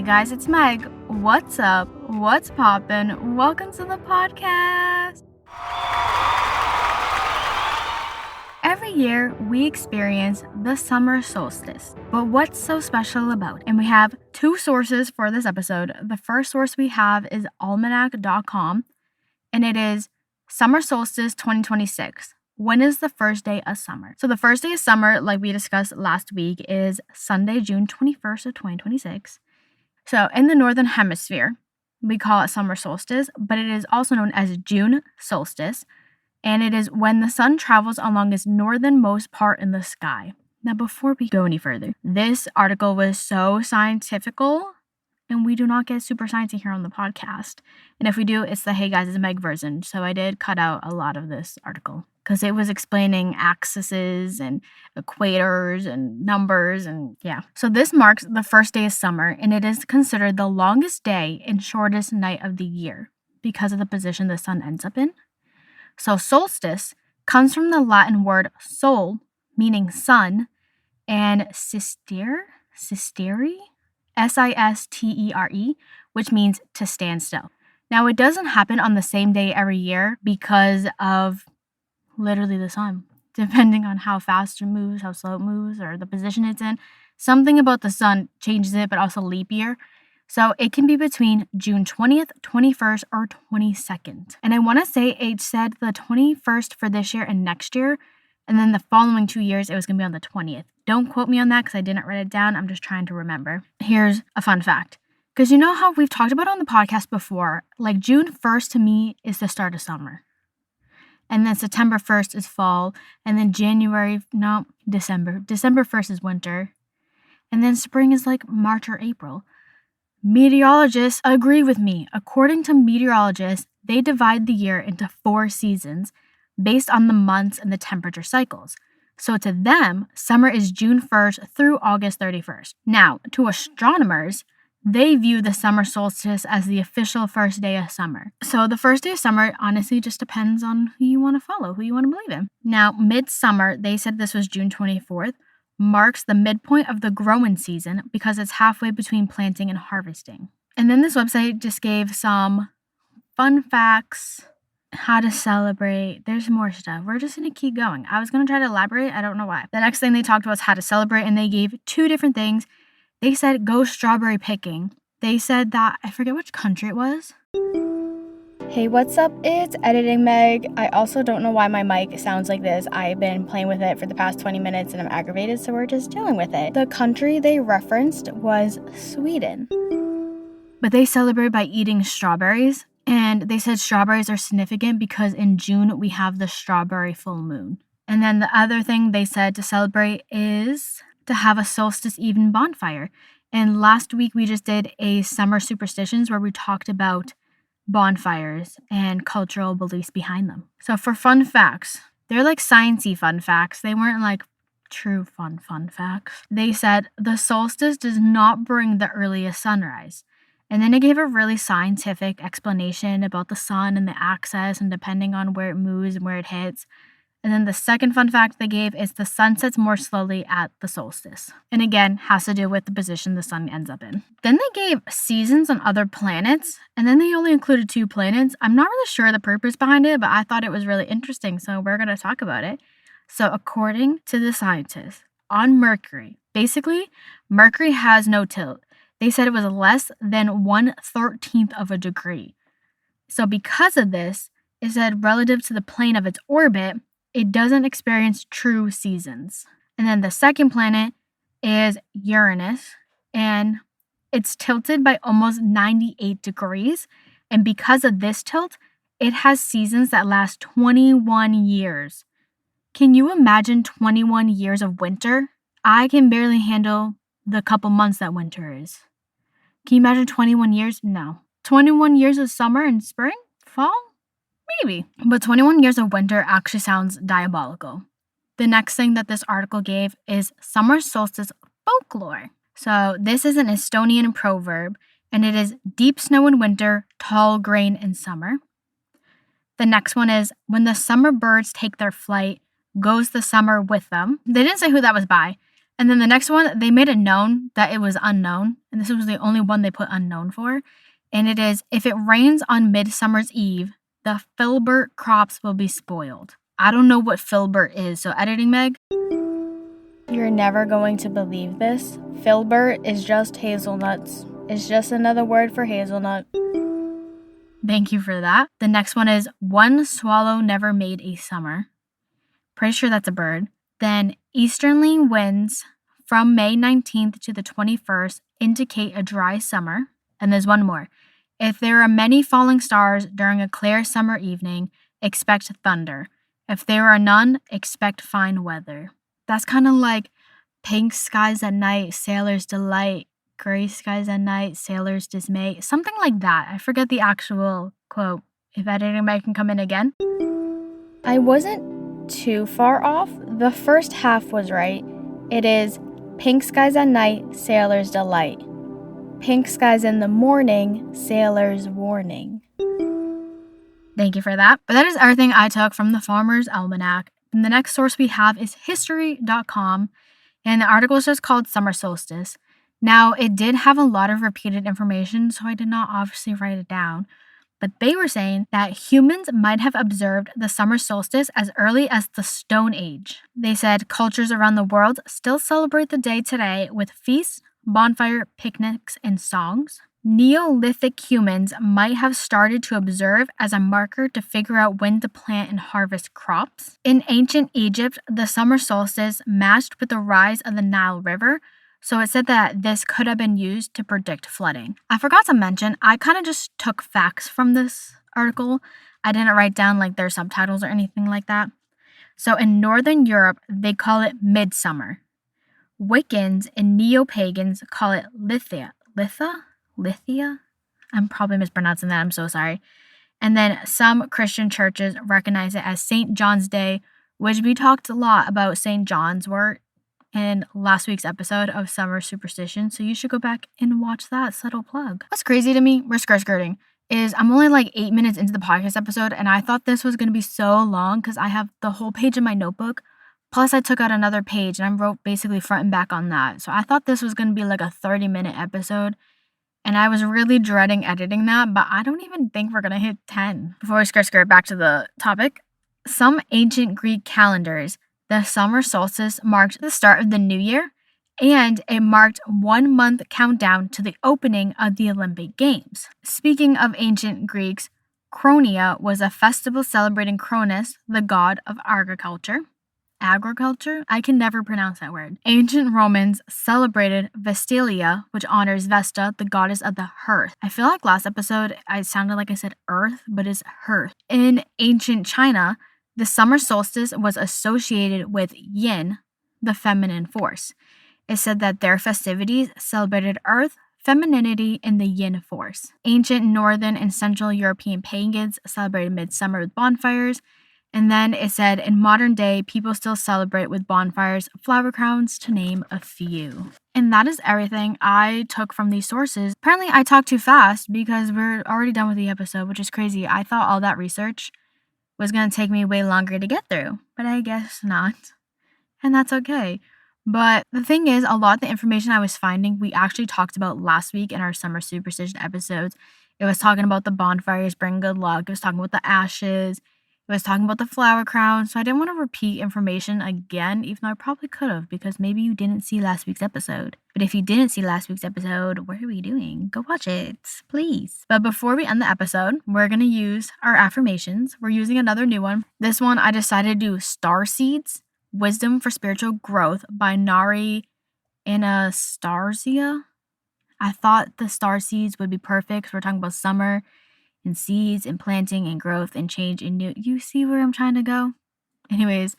guys, it's Meg. What's up? What's poppin'? Welcome to the podcast. Every year, we experience the summer solstice. But what's so special about it? And we have two sources for this episode. The first source we have is almanac.com, and it is Summer Solstice 2026. When is the first day of summer? So the first day of summer, like we discussed last week, is Sunday, June 21st of 2026. So in the Northern Hemisphere, we call it summer solstice, but it is also known as June solstice, and it is when the sun travels along its northernmost part in the sky. Now, before we go any further, this article was so scientifical, and we do not get super sciencey here on the podcast. And if we do, it's the Hey Guys, it's Meg version. So I did cut out a lot of this article because it was explaining axes and equators and numbers and yeah. So this marks the first day of summer, and it is considered the longest day and shortest night of the year because of the position the sun ends up in. So solstice comes from the Latin word sol, meaning sun, and sistere, Sistere, which means to stand still. Now, it doesn't happen on the same day every year because of literally the sun, depending on how fast it moves, how slow it moves, or the position it's in. Something about the sun changes it, but also leap year. So it can be between June 20th, 21st, or 22nd. And I want to say it said the 21st for this year and next year, and then the following 2 years, it was going to be on the 20th. Don't quote me on that because I didn't write it down. I'm just trying to remember. Here's a fun fact. Because you know how we've talked about on the podcast before, like June 1st to me is the start of summer. And then September 1st is fall. And then December. December 1st is winter. And then spring is like March or April. Meteorologists agree with me. According to meteorologists, they divide the year into 4 seasons based on the months and the temperature cycles. So to them, summer is June 1st through August 31st. Now, to astronomers, they view the summer solstice as the official first day of summer. So the first day of summer honestly just depends on who you want to follow, who you want to believe in. Now, midsummer, they said this was June 24th, marks the midpoint of the growing season because it's halfway between planting and harvesting. And then this website just gave some fun facts, how to celebrate. There's more stuff. We're just going to keep going. I was going to try to elaborate. I don't know why. The next thing they talked about was how to celebrate, and they gave 2 different things. They said go strawberry picking. They said that, I forget which country it was. Hey, what's up? It's Editing Meg. I also don't know why my mic sounds like this. I've been playing with it for the past 20 minutes and I'm aggravated, so we're just dealing with it. The country they referenced was Sweden. But they celebrate by eating strawberries. And they said strawberries are significant because in June we have the strawberry full moon. And then the other thing they said to celebrate is to have a solstice even bonfire. And last week we just did a summer superstitions where we talked about bonfires and cultural beliefs behind them. So for fun facts, they're like sciencey fun facts. They weren't like true fun facts. They said the solstice does not bring the earliest sunrise. And then it gave a really scientific explanation about the sun and the axis and depending on where it moves and where it hits. And then the second fun fact they gave is the sun sets more slowly at the solstice. And again, has to do with the position the sun ends up in. Then they gave seasons on other planets, and then they only included 2 planets. I'm not really sure the purpose behind it, but I thought it was really interesting, so we're going to talk about it. So according to the scientists, on Mercury, basically, Mercury has no tilt. They said it was less than 1/13 of a degree. So because of this, it said relative to the plane of its orbit, it doesn't experience true seasons. And then the second planet is Uranus, and it's tilted by almost 98 degrees. And because of this tilt, it has seasons that last 21 years. Can you imagine 21 years of winter? I can barely handle the couple months that winter is. Can you imagine 21 years? No. 21 years of summer and spring? Fall? Maybe. But 21 years of winter actually sounds diabolical. The next thing that this article gave is summer solstice folklore. So this is an Estonian proverb, and it is deep snow in winter, tall grain in summer. The next one is when the summer birds take their flight, goes the summer with them. They didn't say who that was by, And then the next one, they made it known that it was unknown. And this was the only one they put unknown for. And it is, if it rains on Midsummer's Eve, the filbert crops will be spoiled. I don't know what filbert is. So editing, Meg. You're never going to believe this. Filbert is just hazelnuts. It's just another word for hazelnut. Thank you for that. The next one is, one swallow never made a summer. Pretty sure that's a bird. Then easterly winds from May 19th to the 21st indicate a dry summer. And there's one more. If there are many falling stars during a clear summer evening, expect thunder. If there are none, expect fine weather. That's kind of like pink skies at night, sailor's delight, gray skies at night, sailor's dismay. Something like that. I forget the actual quote. If editing might can come in again. I wasn't too far off. The first half was right. It is pink skies at night, sailor's delight. Pink skies in the morning, sailor's warning. Thank you for that. But that is everything I took from the Farmer's Almanac. And the next source we have is history.com. And the article is just called Summer Solstice. Now, it did have a lot of repeated information, so I did not obviously write it down. But they were saying that humans might have observed the summer solstice as early as the Stone Age. They said cultures around the world still celebrate the day today with feasts, bonfire, picnics, and songs. Neolithic humans might have started to observe as a marker to figure out when to plant and harvest crops. In ancient Egypt, the summer solstice matched with the rise of the Nile River, so it said that this could have been used to predict flooding. I forgot to mention, I kind of just took facts from this article. I didn't write down like their subtitles or anything like that. So in Northern Europe, they call it midsummer. Wiccans and neo-pagans call it Lithia? I'm probably mispronouncing that. I'm so sorry. And then some Christian churches recognize it as St. John's Day, which we talked a lot about St. John's wort in last week's episode of Summer Superstition. So you should go back and watch that. Subtle plug. What's crazy to me, we're skirting, is I'm only like 8 minutes into the podcast episode, and I thought this was going to be so long because I have the whole page in my notebook. Plus, I took out another page and I wrote basically front and back on that. So I thought this was going to be like a 30-minute episode. And I was really dreading editing that, but I don't even think we're going to hit 10. Before we skirt back to the topic, some ancient Greek calendars, the summer solstice marked the start of the new year, and it marked 1 month countdown to the opening of the Olympic Games. Speaking of ancient Greeks, Cronia was a festival celebrating Cronus, the god of agriculture. Agriculture? I can never pronounce that word. Ancient Romans celebrated Vestilia, which honors Vesta, the goddess of the hearth. I feel like last episode I sounded like I said earth, but it's hearth. In ancient China, the summer solstice was associated with yin, the feminine force. It said that their festivities celebrated earth, femininity, and the yin force. Ancient Northern and Central European pagans celebrated midsummer with bonfires. And then it said, in modern day, people still celebrate with bonfires, flower crowns, to name a few. And that is everything I took from these sources. Apparently, I talked too fast because we're already done with the episode, which is crazy. I thought all that research was going to take me way longer to get through, but I guess not. And that's okay. But the thing is, a lot of the information I was finding, we actually talked about last week in our Summer Superstition episodes. It was talking about the bonfires bring good luck. It was talking about the ashes. It was talking about the flower crown, so I didn't want to repeat information again, even though I probably could have, because maybe you didn't see last week's episode. But if you didn't see last week's episode, what are we doing? Go watch it, please. But before we end the episode, we're going to use our affirmations. We're using another new one. This one, I decided to do Star Seeds, Wisdom for Spiritual Growth by Nari Anastasia. I thought the star seeds would be perfect because we're talking about summer and seeds and planting and growth and change and new. You see where I'm trying to go? Anyways,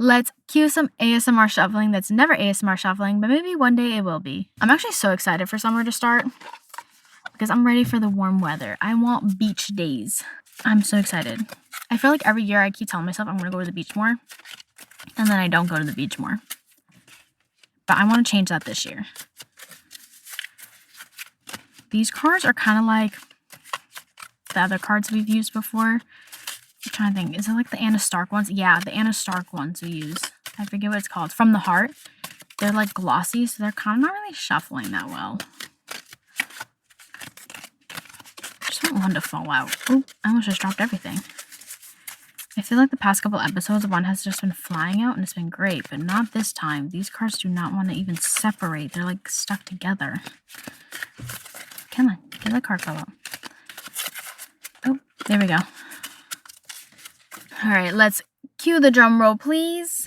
let's cue some ASMR shuffling that's never ASMR shuffling, but maybe one day it will be. I'm actually so excited for summer to start because I'm ready for the warm weather. I want beach days. I'm so excited. I feel like every year I keep telling myself I'm going to go to the beach more, and then I don't go to the beach more. But I want to change that this year. These cards are kind of like the other cards we've used before. I'm trying to think. Is it like the Anna Stark ones? Yeah, the Anna Stark ones we use. I forget what it's called. From the Heart. they're like glossy, so they're kind of not really shuffling that well. I just want one to fall out. Oh, I almost just dropped everything. I feel like the past couple episodes, one has just been flying out and it's been great, but not this time. These cards do not want to even separate. They're like stuck together. Come on, get the card fall out. Oh, there we go. All right, let's cue the drum roll, please.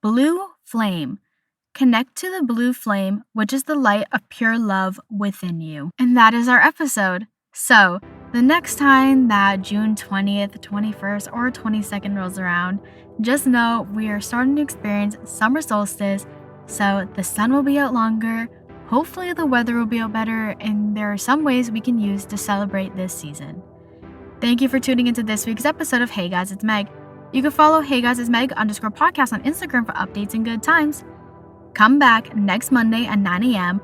Blue flame. Connect to the blue flame, which is the light of pure love within you. And that is our episode. So, the next time that June 20th, 21st, or 22nd rolls around, just know we are starting to experience summer solstice, so the sun will be out longer, hopefully the weather will be out better, and there are some ways we can use to celebrate this season. Thank you for tuning into this week's episode of Hey Guys, It's Meg. You can follow Hey Guys, It's Meg _podcast on Instagram for updates and good times. Come back next Monday at 9 a.m.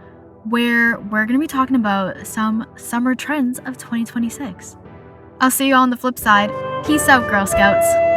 where we're going to be talking about some summer trends of 2026. I'll see you on the flip side. Peace out, Girl Scouts.